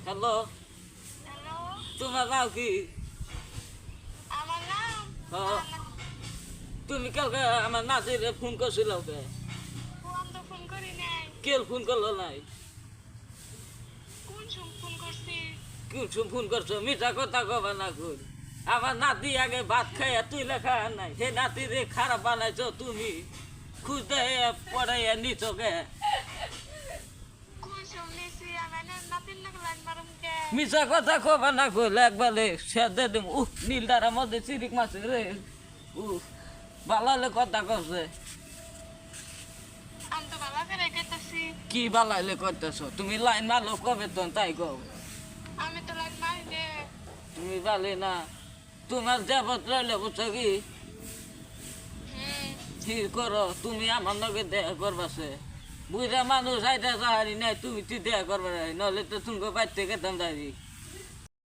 Hello, hello, তোমার নাম কি? আমার নাম হ্যাঁ, তুমি কালকে আমার নাতিরে ফোন করছিল কে? ফোন তো ফোন করি নাই। কেল ফোন করলো নাই? কোন ফোন করছি? কুসুম ফোন করছো, মিঠা কথা কবা না কই। আমার নাতি আগে ভাত খাইয়া তুই লেখা নাই, হে নাতি রে খারাপ বানাইছো তুমি, খুঁজতে পড়াইয়া নিছো কে? কোন নিছি? আমার নাতির নাকি লাইন মারুম কে? মিছা কথা কবা না কইলে একবারে সেদে দিম। নীল দ্বারা মধ্যে চিরিক মাছে রে। বালালে কথা কছে। আমি তো বাবা করে কেটেছি। কি বালাইলে করতেছ? তুমি লাইন মারলো কবে তখন তাই কও। আমি তো লাইন মারি নে। তুমি বালে না, তোমার দেবত রইলে বুঝছো কি? হুম, কি করো তুমি আমার লগে দেখা করবাছে? বুঝা মানুষ আইটা যাহারি নাই, তুমি তুই দেখা করবা নাই, নইলে তো তুমি বাইর থেকে গেতাম যাই।